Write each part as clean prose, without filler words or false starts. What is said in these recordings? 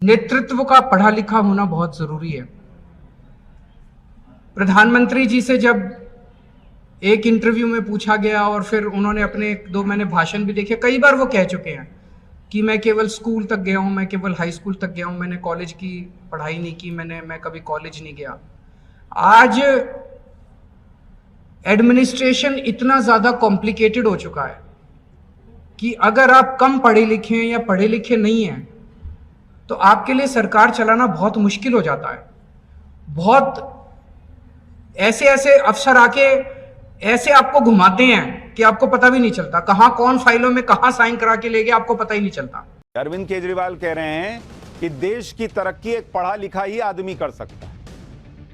नेतृत्व का पढ़ा लिखा होना बहुत जरूरी है। प्रधानमंत्री जी से जब एक इंटरव्यू में पूछा गया और फिर उन्होंने अपने दो मैंने भाषण भी देखे, कई बार वो कह चुके हैं कि मैं केवल स्कूल तक गया हूं, मैं केवल हाई स्कूल तक गया हूं, मैंने कॉलेज की पढ़ाई नहीं की, मैं कभी कॉलेज नहीं गया। आज एडमिनिस्ट्रेशन इतना ज्यादा कॉम्प्लिकेटेड हो चुका है कि अगर आप कम पढ़े लिखे हैं या पढ़े लिखे नहीं हैं तो आपके लिए सरकार चलाना बहुत मुश्किल हो जाता है। बहुत ऐसे ऐसे अफसर आके ऐसे आपको घुमाते हैं कि आपको पता भी नहीं चलता कहां कौन फाइलों में कहां साइन करा के ले गया, आपको पता ही नहीं चलता। अरविंद केजरीवाल कह रहे हैं कि देश की तरक्की एक पढ़ा लिखा ही आदमी कर सकता है,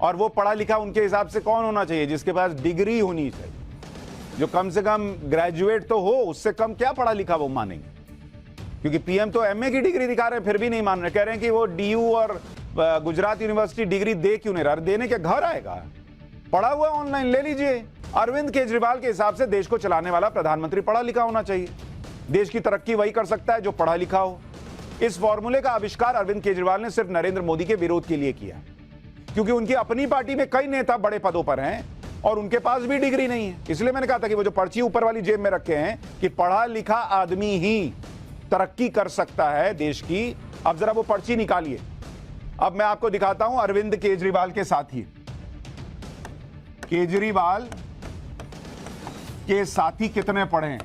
और वो पढ़ा लिखा उनके हिसाब से कौन होना चाहिए? जिसके पास डिग्री होनी चाहिए, जो कम से कम ग्रेजुएट तो हो, उससे कम क्या पढ़ा लिखा वो मानेंगे? क्योंकि पीएम तो एमए की डिग्री दिखा रहे हैं, फिर भी नहीं मान रहे। कह रहे हैं कि वो डीयू और गुजरात यूनिवर्सिटी डिग्री दे क्यों नहीं रहा? देने के घर आएगा, पढ़ा हुआ ऑनलाइन ले लीजिए। अरविंद केजरीवाल के हिसाब से देश को चलाने वाला प्रधानमंत्री पढ़ा लिखा होना चाहिए। देश की तरक्की वही कर सकता है जो पढ़ा लिखा हो। इस फॉर्मूले का आविष्कार अरविंद केजरीवाल ने सिर्फ नरेंद्र मोदी के विरोध के लिए किया, क्योंकि उनकी अपनी पार्टी में कई नेता बड़े पदों पर हैं और उनके पास भी डिग्री नहीं है। इसलिए मैंने कहा था कि वो जो पर्ची ऊपर वाली जेब में रखे हैं कि पढ़ा लिखा आदमी ही तरक्की कर सकता है देश की। अब जरा वो पर्ची निकालिए। अब मैं आपको दिखाता हूं अरविंद केजरीवाल के साथी। केजरीवाल के साथी कितने पढ़े हैं,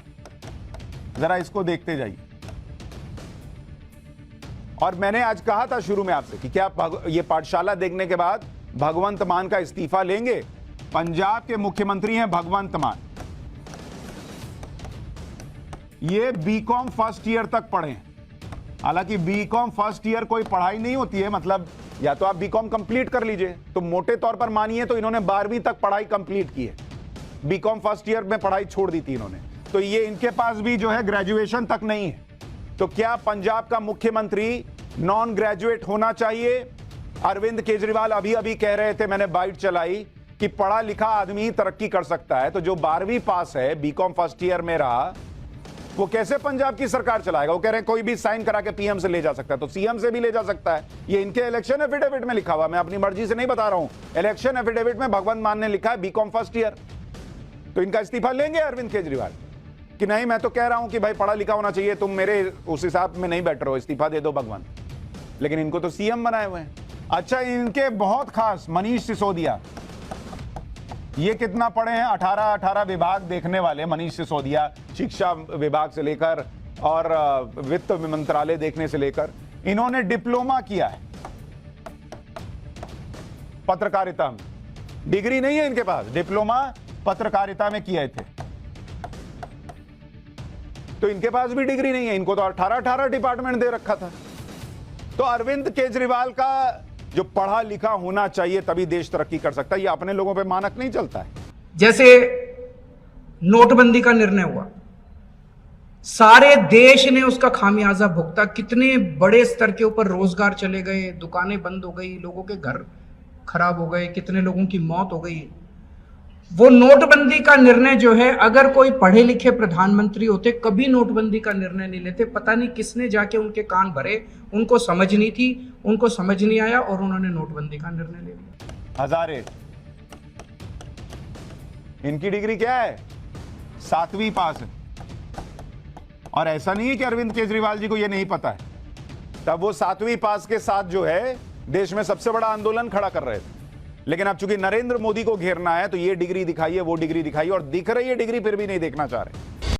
जरा इसको देखते जाइए। और मैंने आज कहा था शुरू में आपसे कि क्या ये पाठशाला देखने के बाद भगवंत मान का इस्तीफा लेंगे? पंजाब के मुख्यमंत्री हैं भगवंत मान। ये बीकॉम फर्स्ट ईयर तक पढ़े हैं। हालांकि बीकॉम फर्स्ट ईयर कोई पढ़ाई नहीं होती है, मतलब या तो आप बीकॉम कंप्लीट कर लीजिए, तो मोटे तौर पर मानिए तो इन्होंने 12वीं तक पढ़ाई कंप्लीट की है। बीकॉम फर्स्ट ईयर में पढ़ाई छोड़ दी थी इन्होंने, तो ये इनके पास भी जो है ग्रेजुएशन तक नहीं है। तो क्या पंजाब का मुख्यमंत्री नॉन ग्रेजुएट होना चाहिए? अरविंद केजरीवाल अभी अभी कह रहे थे, मैंने बाइट चलाई, कि पढ़ा लिखा आदमी ही तरक्की कर सकता है। तो जो 12वीं पास है, बीकॉम फर्स्ट ईयर में रहा, वो कैसे पंजाब की सरकार चलाएगा? वो कह रहे हैं कोई भी साइन करा के पीएम से ले जा सकता है, तो सीएम से भी ले जा सकता है। ये इनके इलेक्शन एफिडेविट में लिखा हुआ, मैं अपनी मर्जी से नहीं बता रहा हूं। इलेक्शन एफिडेविट में भगवंत मान ने लिखा है बीकॉम फर्स्ट ईयर। तो इनका इस्तीफा लेंगे अरविंद केजरीवाल कि नहीं? मैं तो कह रहा हूं कि भाई पढ़ा लिखा होना चाहिए, तुम मेरे उस हिसाब में नहीं बैठ रहे हो, इस्तीफा दे दो भगवंत। लेकिन इनको तो सीएम बनाए हुए हैं। अच्छा, इनके बहुत खास मनीष सिसोदिया, ये कितना पढ़े हैं? 18 विभाग देखने वाले मनीष सिसोदिया, शिक्षा विभाग से लेकर और वित्त मंत्रालय देखने से लेकर, इन्होंने डिप्लोमा किया है पत्रकारिता में। डिग्री नहीं है इनके पास, डिप्लोमा पत्रकारिता में किए थे। तो इनके पास भी डिग्री नहीं है, इनको तो 18 डिपार्टमेंट दे रखा था। तो अरविंद केजरीवाल का जो पढ़ा लिखा होना चाहिए तभी देश तरक्की कर सकता है, ये अपने लोगों पे मानक नहीं चलता है। जैसे नोटबंदी का निर्णय हुआ, सारे देश ने उसका खामियाजा भुगता। कितने बड़े स्तर के ऊपर रोजगार चले गए, दुकानें बंद हो गई, लोगों के घर खराब हो गए, कितने लोगों की मौत हो गई। वो नोटबंदी का निर्णय जो है, अगर कोई पढ़े लिखे प्रधानमंत्री होते कभी नोटबंदी का निर्णय नहीं लेते। पता नहीं किसने जाके उनके कान भरे, उनको समझ नहीं थी, उनको समझ नहीं आया और उन्होंने नोटबंदी का निर्णय ले लिया। हजारे, इनकी डिग्री क्या है? 7वीं पास है। और ऐसा नहीं है कि अरविंद केजरीवाल जी को यह नहीं पता है, तब वो 7वीं पास के साथ जो है देश में सबसे बड़ा आंदोलन खड़ा कर रहे थे। लेकिन अब चूंकि नरेंद्र मोदी को घेरना है तो ये डिग्री दिखाइए, वो डिग्री दिखाइए, और दिख रही है डिग्री फिर भी नहीं देखना चाह रहे।